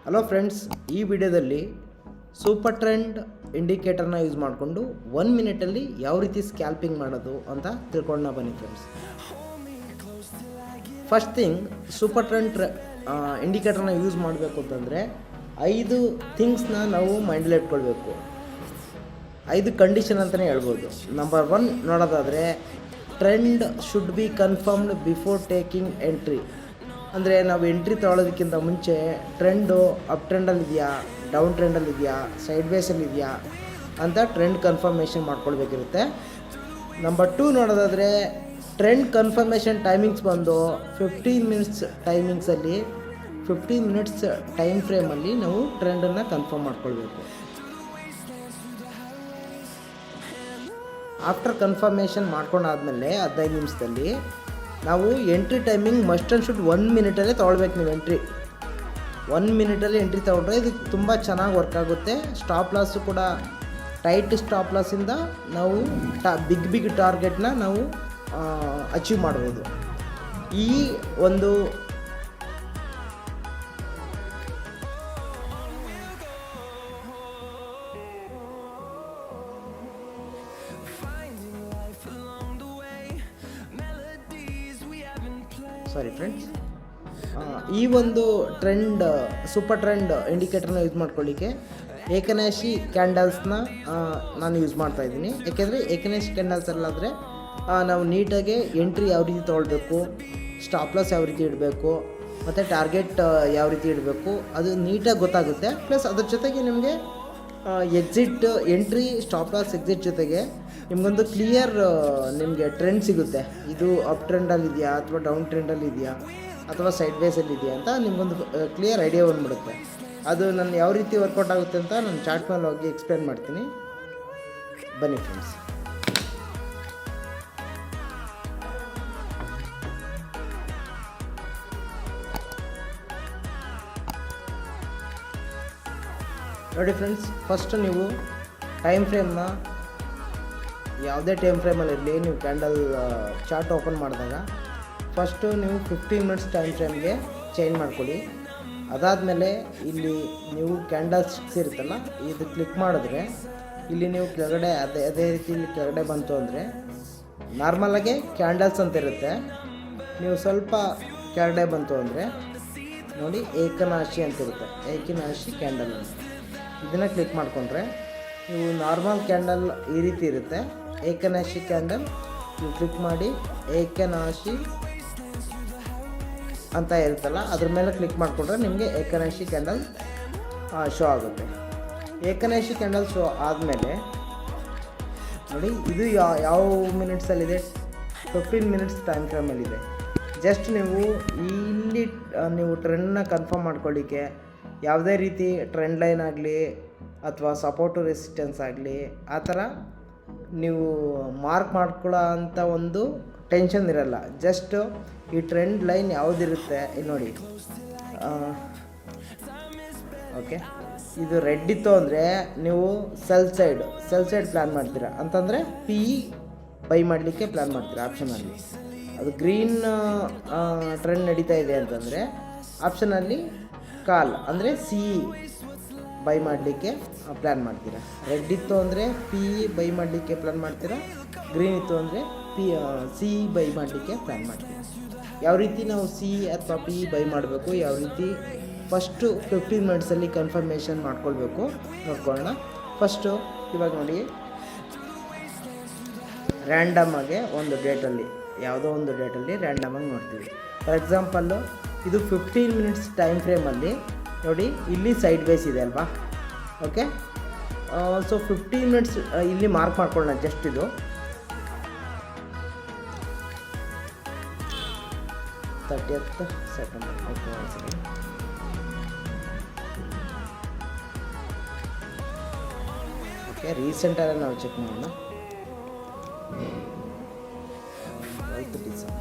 Hello friends, ಈ ವಿಡಿಯೋದಲ್ಲಿ super trend ಇಂಡಿಕೇಟರ್ನ ಯೂಸ್ ಮಾಡಿಕೊಂಡು 1 ಮಿನಿಟಲ್ಲಿ ಯಾವ ರೀತಿ ಸ್ಕ್ಯಾಲ್ಪಿಂಗ್ ಮಾಡೋದು ಅಂತ ತಿಳ್ಕೊಳ್ಳೋಣ ಬನ್ನಿ friends. First thing, super trend ಇಂಡಿಕೇಟರ್ನ ಯೂಸ್ ಮಾಡಬೇಕು ಅಂತಂದರೆ 5 ಥಿಂಗ್ಸ್ನ ನಾವು ಮೈಂಡಲ್ಲಿ ಇಟ್ಕೊಳ್ಬೇಕು. 5 ಕಂಡೀಷನ್ ಅಂತಲೇ ಹೇಳ್ಬೋದು. ನಂಬರ್ 1 ನೋಡೋದಾದರೆ, trend should be confirmed before taking entry. ಅಂದರೆ ನಾವು ಎಂಟ್ರಿ ತೊಗೊಳೋದಕ್ಕಿಂತ ಮುಂಚೆ ಟ್ರೆಂಡು ಅಪ್ ಟ್ರೆಂಡಲ್ಲಿದೆಯಾ, ಡೌನ್ ಟ್ರೆಂಡಲ್ಲಿದೆಯಾ, ಸೈಡ್ ವೇಸಲ್ಲಿದೆಯಾ ಅಂತ ಟ್ರೆಂಡ್ ಕನ್ಫರ್ಮೇಷನ್ ಮಾಡ್ಕೊಳ್ಬೇಕಿರುತ್ತೆ. ನಂಬರ್ 2 ನೋಡೋದಾದರೆ, ಟ್ರೆಂಡ್ ಕನ್ಫರ್ಮೇಷನ್ ಟೈಮಿಂಗ್ಸ್ ಬಂದು 15 ಮಿನಿಟ್ಸ್ ಟೈಮಿಂಗ್ಸಲ್ಲಿ 15 ಮಿನಿಟ್ಸ್ ಟೈಮ್ ಫ್ರೇಮಲ್ಲಿ ನಾವು ಟ್ರೆಂಡನ್ನು ಕನ್ಫರ್ಮ್ ಮಾಡ್ಕೊಳ್ಬೇಕು. ಆಫ್ಟರ್ ಕನ್ಫರ್ಮೇಷನ್ ಮಾಡ್ಕೊಂಡಾದ್ಮೇಲೆ 15 ನಿಮಿಷದಲ್ಲಿ ನಾವು entry timing must and should 1 ಮಿನಿಟಲ್ಲೇ ತೊಗೊಳ್ಬೇಕು. ನೀವು ಎಂಟ್ರಿ 1 ಮಿನಿಟಲ್ಲಿ ಎಂಟ್ರಿ ತೊಗೊಂಡ್ರೆ ಇದು ತುಂಬ ಚೆನ್ನಾಗಿ ವರ್ಕ್ ಆಗುತ್ತೆ. ಸ್ಟಾಪ್ ಲಾಸು ಕೂಡ ಟೈಟ್ ಸ್ಟಾಪ್ ಲಾಸಿಂದ ನಾವು ಬಿಗ್ ಟಾರ್ಗೆಟ್ನ ನಾವು ಅಚೀವ್ ಮಾಡ್ಬೋದು. ಈ ಒಂದು ಈ ಒಂದು ಟ್ರೆಂಡ್ ಸೂಪರ್ ಟ್ರೆಂಡ್ ಇಂಡಿಕೇಟರ್ನ ಯೂಸ್ ಮಾಡ್ಕೊಳ್ಳಿಕ್ಕೆ ಏಕನಾಶಿ ಕ್ಯಾಂಡಲ್ಸ್ನ ನಾನು ಯೂಸ್ ಮಾಡ್ತಾಯಿದ್ದೀನಿ. ಏಕೆಂದರೆ ಏಕನಾಶಿ ಕ್ಯಾಂಡಲ್ಸಲ್ಲಾದರೆ ನಾವು ನೀಟಾಗಿ ಎಂಟ್ರಿ ಯಾವ ರೀತಿ ತೊಗೊಳ್ಬೇಕು, ಸ್ಟಾಪ್ ಲಾಸ್ ಯಾವ ರೀತಿ ಇಡಬೇಕು, ಮತ್ತು ಟಾರ್ಗೆಟ್ ಯಾವ ರೀತಿ ಇಡಬೇಕು ಅದು ನೀಟಾಗಿ ಗೊತ್ತಾಗುತ್ತೆ. ಪ್ಲಸ್ ಅದ್ರ ಜೊತೆಗೆ ನಿಮಗೆ exit entry, stop loss, exit ಜೊತೆಗೆ ನಿಮಗೊಂದು ಕ್ಲಿಯರ್ ನಿಮಗೆ ಟ್ರೆಂಡ್ ಸಿಗುತ್ತೆ. ಇದು ಅಪ್ ಟ್ರೆಂಡಲ್ಲಿದೆಯಾ ಅಥವಾ ಡೌನ್ ಟ್ರೆಂಡಲ್ಲಿದೆಯಾ ಅಥವಾ ಸೈಡ್ ವೇಸಲ್ಲಿದೆಯಾ ಅಂತ ನಿಮಗೊಂದು ಕ್ಲಿಯರ್ ಐಡಿಯಾ ಬಂದ್ಬಿಡುತ್ತೆ. ಅದು ನಾನು ಯಾವ ರೀತಿ ವರ್ಕೌಟ್ ಆಗುತ್ತೆ ಅಂತ ನಾನು ಚಾರ್ಟ್ ಮೇಲೆ ಹೋಗಿ ಎಕ್ಸ್ಪ್ಲೇನ್ ಮಾಡ್ತೀನಿ. ಬನ್ನಿ ಫ್ರೆಂಡ್ಸ್. ನೋಡಿ ಫ್ರೆಂಡ್ಸ್, ಫಸ್ಟ್ ನೀವು ಟೈಮ್ ಫ್ರೇಮ್ನ ಯಾವುದೇ ಟೈಮ್ ಫ್ರೇಮಲ್ಲಿರಲಿ, ನೀವು ಕ್ಯಾಂಡಲ್ ಚಾರ್ಟ್ ಓಪನ್ ಮಾಡಿದಾಗ ಫಸ್ಟು ನೀವು 15 ಮಿನಿಟ್ಸ್ ಟೈಮ್ ಫ್ರೇಮ್ಗೆ ಚೇಂಜ್ ಮಾಡ್ಕೊಳ್ಳಿ. ಅದಾದಮೇಲೆ ಇಲ್ಲಿ ನೀವು ಕ್ಯಾಂಡಲ್ ಸ್ಟಿಕ್ಸ್ ಇರುತ್ತಲ್ಲ, ಇದು ಕ್ಲಿಕ್ ಮಾಡಿದ್ರೆ ಇಲ್ಲಿ ನೀವು ಕೆಳಗಡೆ ಅದೇ ರೀತಿ ಇಲ್ಲಿ ಕೆಳಗಡೆ ಬಂತು ಅಂದರೆ ನಾರ್ಮಲಾಗೆ ಕ್ಯಾಂಡಲ್ಸ್ ಅಂತ ಇರುತ್ತೆ. ನೀವು ಸ್ವಲ್ಪ ಕೆಳಗಡೆ ಬಂತು ಅಂದರೆ ನೋಡಿ ಏಕನಾಶಿ ಅಂತಿರುತ್ತೆ, ಏಕನಾಶಿ ಕ್ಯಾಂಡಲ್ ಅಂತ. ಇದನ್ನು ಕ್ಲಿಕ್ ಮಾಡಿಕೊಂಡ್ರೆ ನೀವು ನಾರ್ಮಲ್ ಕ್ಯಾಂಡಲ್ ಈ ರೀತಿ ಇರುತ್ತೆ. ಏಕನಾಶಿ ಕ್ಯಾಂಡಲ್ ನೀವು ಕ್ಲಿಕ್ ಮಾಡಿ ಏಕನಾಶಿ ಅಂತ ಇರುತ್ತಲ್ಲ ಅದ್ರ ಮೇಲೆ ಕ್ಲಿಕ್ ಮಾಡಿಕೊಂಡ್ರೆ ನಿಮಗೆ ಏಕನಾಶಿ ಕ್ಯಾಂಡಲ್ ಶೋ ಆಗುತ್ತೆ. ಏಕನಾಶಿ ಕ್ಯಾಂಡಲ್ ಶೋ ಆದಮೇಲೆ ನೋಡಿ ಇದು ಯಾವ ಮಿನಿಟ್ಸಲ್ಲಿದೆ, 15 ಮಿನಿಟ್ಸ್ ಟೈಮ್ ಫ್ರೇಮಲ್ಲಿದೆ. ಜಸ್ಟ್ ನೀವು ಇಲ್ಲಿ ನೀವು ಟ್ರೆಂಡ್ನ ಕನ್ಫರ್ಮ್ ಮಾಡ್ಕೊಳ್ಳಿಕ್ಕೆ ಯಾವುದೇ ರೀತಿ ಟ್ರೆಂಡ್ ಲೈನ್ ಆಗಲಿ ಅಥವಾ ಸಪೋರ್ಟು ರೆಸಿಸ್ಟೆನ್ಸ್ ಆಗಲಿ ಆ ಥರ ನೀವು ಮಾರ್ಕ್ ಮಾಡ್ಕೊಳ್ಳೋ ಅಂಥ ಒಂದು ಟೆನ್ಷನ್ ಇರಲ್ಲ. ಜಸ್ಟ್ ಈ ಟ್ರೆಂಡ್ ಲೈನ್ ಯಾವುದಿರುತ್ತೆ ಇಲ್ಲಿ ನೋಡಿ, ಓಕೆ, ಇದು ರೆಡ್ ಇತ್ತು ಅಂದರೆ ನೀವು ಸೆಲ್ ಸೈಡ್ ಪ್ಲ್ಯಾನ್ ಮಾಡ್ತೀರಾ ಅಂತಂದರೆ ಪಿ ಬೈ ಮಾಡಲಿಕ್ಕೆ ಪ್ಲ್ಯಾನ್ ಮಾಡ್ತೀರಾ ಆಪ್ಷನಲ್ಲಿ. ಅದು ಗ್ರೀನ್ ಟ್ರೆಂಡ್ ನಡೀತಾ ಇದೆ ಅಂತಂದರೆ ಆಪ್ಷನಲ್ಲಿ ಕಾಲ್ ಅಂದರೆ ಸಿ ಬೈ ಮಾಡಲಿಕ್ಕೆ ಪ್ಲ್ಯಾನ್ ಮಾಡ್ತೀರಾ. ರೆಡ್ ಇತ್ತು ಅಂದರೆ ಪಿ ಬೈ ಮಾಡಲಿಕ್ಕೆ ಪ್ಲ್ಯಾನ್ ಮಾಡ್ತೀರಾ, ಗ್ರೀನ್ ಇತ್ತು ಅಂದರೆ ಸಿ ಬೈ ಮಾಡಲಿಕ್ಕೆ ಪ್ಲ್ಯಾನ್ ಮಾಡ್ತೀರಾ. ಯಾವ ರೀತಿ ನಾವು ಸಿ ಅಥವಾ ಪಿ ಬೈ ಮಾಡಬೇಕು, ಯಾವ ರೀತಿ ಫಸ್ಟು 15 ಮಿನಿಟ್ಸಲ್ಲಿ ಕನ್ಫರ್ಮೇಷನ್ ಮಾಡ್ಕೊಳ್ಬೇಕು ನೋಡ್ಕೊಳ್ಳೋಣ. ಫಸ್ಟು ಇವಾಗ ನೋಡಿ, ರ್ಯಾಂಡಮಾಗೆ ಒಂದು ಡೇಟಲ್ಲಿ ಯಾವುದೋ ಒಂದು ಡೇಟಲ್ಲಿ ರ್ಯಾಂಡಮಾಗಿ ನೋಡ್ತೀವಿ. ಫಾರ್ ಎಕ್ಸಾಂಪಲ್ಲು ಇದು 15 ಮಿನಿಟ್ಸ್ ಟೈಮ್ ಫ್ರೇಮಲ್ಲಿ ನೋಡಿ, ಇಲ್ಲಿ ಸೈಡ್ ವೇಸ್ ಇದೆ ಅಲ್ವಾ. ಓಕೆ, ಸೊ 15 ಮಿನಿಟ್ಸ್ ಇಲ್ಲಿ ಮಾರ್ಕ್ ಮಾಡ್ಕೊಳ್ಳೋಣ. ಜಸ್ಟ್ ಇದು 30th ಸೆಪ್ಟೆಂಬರ್. ಓಕೆ, ರೀಸೆಂಟಲ್ಲಿ ನಾವು ಚೆಕ್ ಮಾಡೋಣ. 12th December.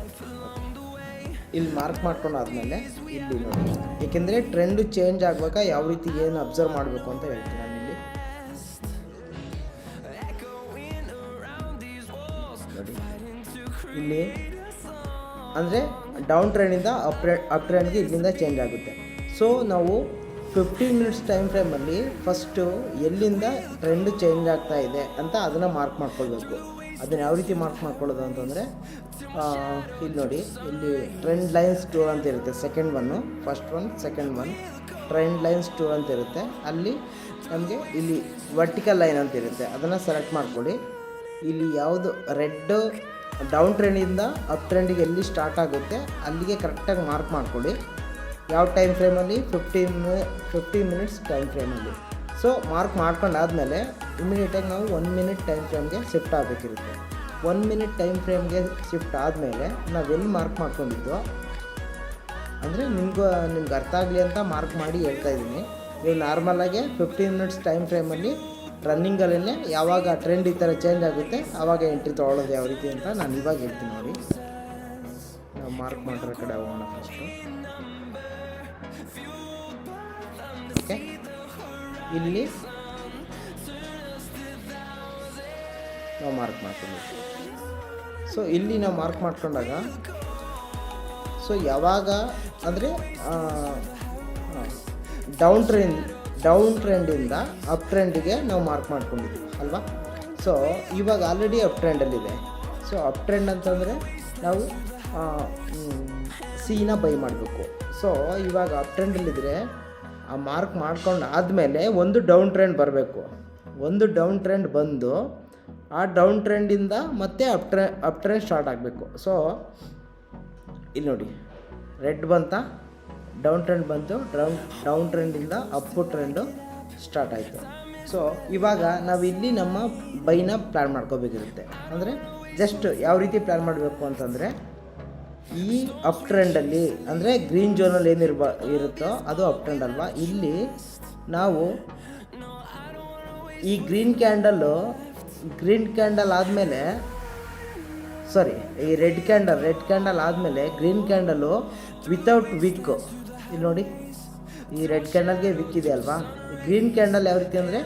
ಇಲ್ಲಿ ಮಾರ್ಕ್ ಮಾಡ್ಕೊಂಡಾದ್ಮೇಲೆ ಇಲ್ಲಿ ನೋಡಿ, ಏಕೆಂದರೆ ಟ್ರೆಂಡು ಚೇಂಜ್ ಆಗುವಾಗ ಯಾವ ರೀತಿ ಏನು ಅಬ್ಸರ್ವ್ ಮಾಡಬೇಕು ಅಂತ ಹೇಳ್ತೀನಿ ನಾನು ಇಲ್ಲಿ. ನೋಡಿ ಇಲ್ಲಿ ಅಂದರೆ ಡೌನ್ ಟ್ರೆಂಡಿಂದ ಅಪ್ ಟ್ರೆಂಡ್ಗೆ ಇಲ್ಲಿಂದ ಚೇಂಜ್ ಆಗುತ್ತೆ. ಸೊ ನಾವು 15 ಮಿನಿಟ್ಸ್ ಟೈಮ್ ಫ್ರೇಮಲ್ಲಿ ಫಸ್ಟು ಎಲ್ಲಿಂದ ಟ್ರೆಂಡ್ ಚೇಂಜ್ ಆಗ್ತಾ ಇದೆ ಅಂತ ಅದನ್ನು ಮಾರ್ಕ್ ಮಾಡ್ಕೊಳ್ಬೇಕು. ಅದನ್ನು ಯಾವ ರೀತಿ ಮಾರ್ಕ್ ಮಾಡ್ಕೊಳ್ಳೋದು ಅಂತಂದರೆ, ಇಲ್ಲಿ ನೋಡಿ, ಇಲ್ಲಿ ಟ್ರೆಂಡ್ ಲೈನ್ಸ್ ಟೂರ್ ಅಂತ ಇರುತ್ತೆ. First one second one trend lines tour ಅಂತ ಇರುತ್ತೆ. ಅಲ್ಲಿ ನಮಗೆ ಇಲ್ಲಿ ವರ್ಟಿಕಲ್ ಲೈನ್ ಅಂತ ಇರುತ್ತೆ, ಅದನ್ನು ಸೆಲೆಕ್ಟ್ ಮಾಡ್ಕೊಳ್ಳಿ. ಇಲ್ಲಿ ಯಾವುದು ರೆಡ್ ಡೌನ್ ಟ್ರೆಂಡಿಂದ ಅಪ್ ಟ್ರೆಂಡಿಗೆ ಎಲ್ಲಿ ಸ್ಟಾರ್ಟ್ ಆಗುತ್ತೆ ಅಲ್ಲಿಗೆ ಕರೆಕ್ಟಾಗಿ ಮಾರ್ಕ್ ಮಾಡ್ಕೊಳ್ಳಿ. ಯಾವ ಟೈಮ್ ಫ್ರೇಮಲ್ಲಿ? 15 ಮಿನಿಟ್ಸ್ ಟೈಮ್ ಫ್ರೇಮಲ್ಲಿ. ಸೊ ಮಾರ್ಕ್ ಮಾಡ್ಕೊಂಡಾದಮೇಲೆ ಇಮಿಡಿಯೇಟಾಗಿ ನಾವು 1 ಮಿನಿಟ್ ಟೈಮ್ ಫ್ರೇಮ್ಗೆ ಶಿಫ್ಟ್ ಆಗಬೇಕಿರುತ್ತೆ. 1 ಮಿನಿಟ್ ಟೈಮ್ ಫ್ರೇಮ್ಗೆ ಶಿಫ್ಟ್ ಆದಮೇಲೆ ನಾವೆಲ್ಲಿ ಮಾರ್ಕ್ ಮಾಡ್ಕೊಂಡಿದ್ದೋ, ಅಂದರೆ ನಿಮ್ಗೆ ಅರ್ಥ ಆಗಲಿ ಅಂತ ಮಾರ್ಕ್ ಮಾಡಿ ಹೇಳ್ತಾ ಇದ್ದೀನಿ. ನೀವು ನಾರ್ಮಲಾಗೆ 15 ಮಿನಿಟ್ಸ್ ಟೈಮ್ ಫ್ರೇಮಲ್ಲಿ ರನ್ನಿಂಗಲ್ಲೇ ಯಾವಾಗ ಟ್ರೆಂಡ್ ಈ ಥರ ಚೇಂಜ್ ಆಗುತ್ತೆ ಆವಾಗ ಎಂಟ್ರಿ ತೊಗೊಳ್ಳೋದು ಯಾವ ರೀತಿ ಅಂತ ನಾನು ಇವಾಗ ಹೇಳ್ತೀನಿ ನೋಡಿ. ನಾವು ಮಾರ್ಕ್ ಮಾಡಿರೋ ಕಡೆ ಹೋಗೋಣ ಫಸ್ಟು. ಓಕೆ, ಇಲ್ಲಿ ನಾವು ಮಾರ್ಕ್ ಮಾಡ್ಕೊಂಡಿದ್ವಿ. ಸೊ ಇಲ್ಲಿ ನಾವು ಮಾರ್ಕ್ ಮಾಡ್ಕೊಂಡಾಗ ಸೊ ಯಾವಾಗ ಅಂದರೆ ಡೌನ್ ಟ್ರೆಂಡಿಂದ ಅಪ್ ಟ್ರೆಂಡಿಗೆ ನಾವು ಮಾರ್ಕ್ ಮಾಡ್ಕೊಂಡಿದ್ವಿ ಅಲ್ವಾ. ಸೊ ಇವಾಗ ಆಲ್ರೆಡಿ ಅಪ್ ಟ್ರೆಂಡಲ್ಲಿದೆ. ಸೊ ಅಪ್ ಟ್ರೆಂಡ್ ಅಂತಂದರೆ ನಾವು ಸಿನ ಬೈ ಮಾಡಬೇಕು. ಸೊ ಇವಾಗ ಅಪ್ ಟ್ರೆಂಡಲ್ಲಿದ್ದರೆ ಆ ಮಾರ್ಕ್ ಮಾಡ್ಕೊಂಡು ಆದಮೇಲೆ ಒಂದು ಡೌನ್ ಟ್ರೆಂಡ್ ಬರಬೇಕು. ಒಂದು ಡೌನ್ ಟ್ರೆಂಡ್ ಬಂದು ಆ ಡೌನ್ ಟ್ರೆಂಡಿಂದ ಮತ್ತೆ ಅಪ್ ಟ್ರೆಂಡ್ ಸ್ಟಾರ್ಟ್ ಆಗಬೇಕು. ಸೊ ಇಲ್ಲಿ ನೋಡಿ, ರೆಡ್ ಬಂತ, ಡೌನ್ ಟ್ರೆಂಡ್ ಬಂತು, ಡೌನ್ ಟ್ರೆಂಡಿಂದ ಅಪ್ ಟ್ರೆಂಡು ಸ್ಟಾರ್ಟ್ ಆಯಿತು. ಸೊ ಇವಾಗ ನಾವು ಇಲ್ಲಿ ನಮ್ಮ ಬೈನ ಪ್ಲ್ಯಾನ್ ಮಾಡ್ಕೋಬೇಕಿರುತ್ತೆ. ಅಂದರೆ ಜಸ್ಟ್ ಯಾವ ರೀತಿ ಪ್ಲ್ಯಾನ್ ಮಾಡಬೇಕು ಅಂತಂದರೆ, ಈ ಅಪ್ ಟ್ರೆಂಡಲ್ಲಿ ಅಂದರೆ ಗ್ರೀನ್ ಝೋನಲ್ಲಿ ಇರುತ್ತೋ ಅದು ಅಪ್ ಟ್ರೆಂಡ್ ಅಲ್ವಾ. ಇಲ್ಲಿ ನಾವು ಈ ಗ್ರೀನ್ ಕ್ಯಾಂಡಲ್ ಆದಮೇಲೆ ಈ ರೆಡ್ ಕ್ಯಾಂಡಲ್ ಆದಮೇಲೆ ಗ್ರೀನ್ ಕ್ಯಾಂಡಲು ವಿತೌಟ್ ವಿಕ್. ಇಲ್ಲಿ ನೋಡಿ, ಈ ರೆಡ್ ಕ್ಯಾಂಡಲ್ಗೆ ವಿಕ್ ಇದೆ ಅಲ್ವಾ. ಗ್ರೀನ್ ಕ್ಯಾಂಡಲ್ ಯಾವ ರೀತಿ ಅಂದರೆ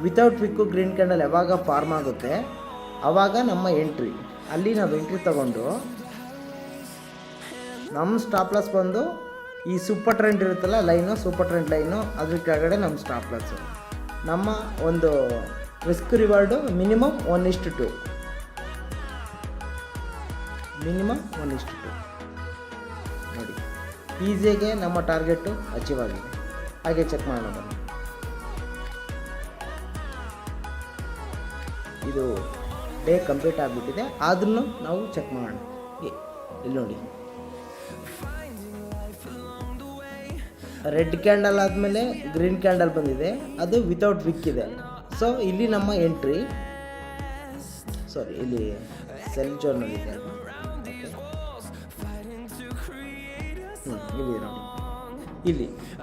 ವಿತೌಟ್ ವಿಕ್ಕು ಗ್ರೀನ್ ಕ್ಯಾಂಡಲ್ ಯಾವಾಗ ಫಾರ್ಮ್ ಆಗುತ್ತೆ ಆವಾಗ ನಮ್ಮ ಎಂಟ್ರಿ. ಅಲ್ಲಿ ನಾವು ಎಂಟ್ರಿ ತಗೊಂಡು ನಮ್ಮ ಸ್ಟಾಪ್ ಲಾಸ್ ಬಂದು ಈ ಸೂಪರ್ ಟ್ರೆಂಡ್ ಇರುತ್ತಲ್ಲ ಸೂಪರ್ ಟ್ರೆಂಡ್ ಲೈನು, ಅದ್ರ ಕೆಳಗಡೆ ನಮ್ಮ ಸ್ಟಾಪ್ ಲಾಸು. ನಮ್ಮ ಒಂದು ರಿಸ್ಕ್ ರಿವಾರ್ಡು ಮಿನಿಮಮ್ 1:2. ನೋಡಿ, ಈಸಿಯಾಗೆ ನಮ್ಮ ಟಾರ್ಗೆಟು ಅಚೀವ್ ಆಗಿದೆ. ಹಾಗೆ ಚೆಕ್ ಮಾಡೋಣ ಬನ್ನಿ. ಇದು ಡೇ ಕಂಪ್ಲೀಟ್ ಆಗಿಬಿಟ್ಟಿದೆ, ಆದ್ರೂ ನಾವು ಚೆಕ್ ಮಾಡೋಣ. ಇಲ್ಲಿ ನೋಡಿ, ರೆಡ್ ಕ್ಯಾಂಡಲ್ ಆದಮೇಲೆ ಗ್ರೀನ್ ಕ್ಯಾಂಡಲ್ ಬಂದಿದೆ, ಅದು ವಿತೌಟ್ ವಿಕ್ ಇದೆ. ಸೊ ಇಲ್ಲಿ ನಮ್ಮ ಎಂಟ್ರಿ, ಇಲ್ಲಿ ಸೆಲ್ ಜೋನಲ್ಲಿದೆ ಅಲ್ವಾ.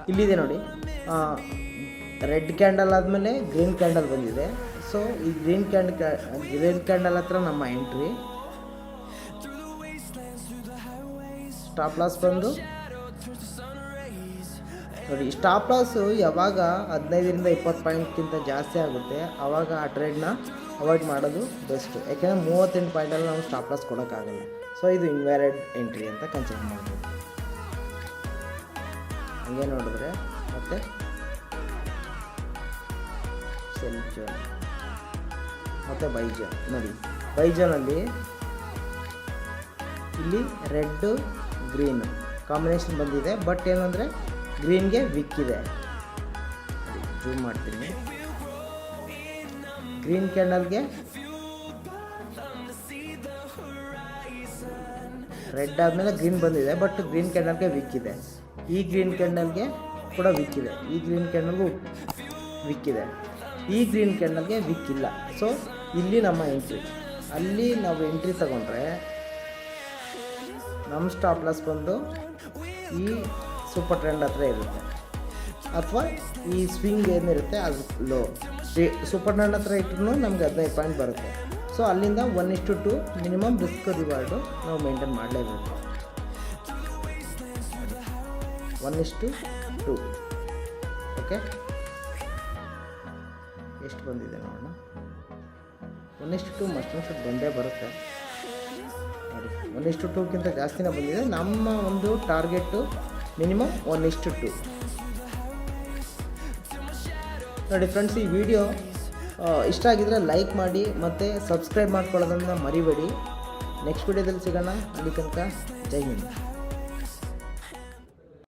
ಇಲ್ಲಿದೆ ನೋಡಿ, ರೆಡ್ ಕ್ಯಾಂಡಲ್ ಆದಮೇಲೆ ಗ್ರೀನ್ ಕ್ಯಾಂಡಲ್ ಬಂದಿದೆ. ಸೊ ಈ ಗ್ರೀನ್ ಕ್ಯಾಂಡಲ್ ಹತ್ರ ನಮ್ಮ ಎಂಟ್ರಿ. ಸ್ಟಾಪ್ ಲಾಸ್ ಬಂದು ನೋಡಿ, ಸ್ಟಾಪ್ ಲಾಸು ಯಾವಾಗ 15ರಿಂದ 20 ಪಾಯಿಂಟ್ಗಿಂತ ಜಾಸ್ತಿ ಆಗುತ್ತೆ ಆವಾಗ ಆ ಟ್ರೇಡ್ನ ಅವಾಯ್ಡ್ ಮಾಡೋದು ಬೆಸ್ಟು. ಯಾಕೆಂದರೆ 38 ಪಾಯಿಂಟಲ್ಲಿ ನಾವು ಸ್ಟಾಪ್ ಲಾಸ್ ಕೊಡೋಕ್ಕಾಗಲ್ಲ. ಸೊ ಇದು ಇನ್ವ್ಯಾಲಿಡ್ ಎಂಟ್ರಿ ಅಂತ ಕನ್ಸಿಡರ್ ಮಾಡ್ಬೋದು. ಹಂಗೆ ನೋಡಿದ್ರೆ ಮತ್ತೆ ಸೆಲ್ ಜೋನ್ ಮತ್ತು ಬೈ ಜೋನ್ ನೋಡಿ, ಬೈ ಜೋನಲ್ಲಿ ಇಲ್ಲಿ ರೆಡ್ಡು ಗ್ರೀನು ಕಾಂಬಿನೇಷನ್ ಬಂದಿದೆ. ಬಟ್ ಏನಂದರೆ ಗ್ರೀನ್ಗೆ ವಿಕ್ ಇದೆ. ಜೂಮ್ ಮಾಡ್ತೀನಿ. ಗ್ರೀನ್ ಕ್ಯಾಂಡಲ್ಗೆ ರೆಡ್ ಆದಮೇಲೆ ಗ್ರೀನ್ ಬಂದಿದೆ, ಬಟ್ ಗ್ರೀನ್ ಕ್ಯಾಂಡಲ್ಗೆ ವಿಕ್ ಇದೆ. ಈ ಗ್ರೀನ್ ಕ್ಯಾಂಡಲ್ಗೆ ಕೂಡ ವಿಕ್ ಇದೆ, ಈ ಗ್ರೀನ್ ಕ್ಯಾಂಡಲ್ಗೂ ವಿಕ್ ಇದೆ, ಈ ಗ್ರೀನ್ ಕ್ಯಾಂಡಲ್ಗೆ ವಿಕ್ ಇಲ್ಲ. ಸೊ ಇಲ್ಲಿ ನಮ್ಮ ಎಂಟ್ರಿ. ಅಲ್ಲಿ ನಾವು ಎಂಟ್ರಿ ತಗೊಂಡ್ರೆ ನಮ್ಮ ಸ್ಟಾಪ್ ಲಾಸ್ ಬಂದು ಈ ಸೂಪರ್ ಟ್ರೆಂಡ್ ಹತ್ರ ಇರುತ್ತೆ, ಅಥವಾ ಈ ಸ್ವಿಂಗ್ ಏನಿರುತ್ತೆ ಅದು ಲೋ. ಸೂಪರ್ ಟ್ರೆಂಡ್ ಹತ್ರ ಇಟ್ಟರು ನಮಗೆ 15 ಪಾಯಿಂಟ್ ಬರುತ್ತೆ. ಸೊ ಅಲ್ಲಿಂದ 1:2 ಮಿನಿಮಮ್ ರಿಸ್ಕ್ ರಿವಾರ್ಡು ನಾವು ಮೇಂಟೈನ್ ಮಾಡಲೇಬೇಕು. 1:2. ಓಕೆ, ಎಷ್ಟು ಬಂದಿದೆ ನೋಡೋಣ. 1:2 ಮಸ್ಟ್ ಬಂದೇ ಬರುತ್ತೆ ನೋಡಿ. 1:2ಕ್ಕಿಂತ ಜಾಸ್ತಿನೇ ಬಂದಿದೆ. ನಮ್ಮ ಒಂದು ಟಾರ್ಗೆಟು ಮಿನಿಮಮ್ 1:2. ನೋಡಿ ಫ್ರೆಂಡ್ಸ್, ಈ ವಿಡಿಯೋ ಇಷ್ಟ ಆಗಿದ್ರೆ ಲೈಕ್ ಮಾಡಿ ಮತ್ತು ಸಬ್ಸ್ಕ್ರೈಬ್ ಮಾಡ್ಕೊಳ್ಳೋದನ್ನು ಮರಿಬೇಡಿ. ನೆಕ್ಸ್ಟ್ ವಿಡಿಯೋದಲ್ಲಿ ಸಿಗೋಣ. ಅಲ್ಲಿ ತನಕ ಜೈ ಹಿಂದ್.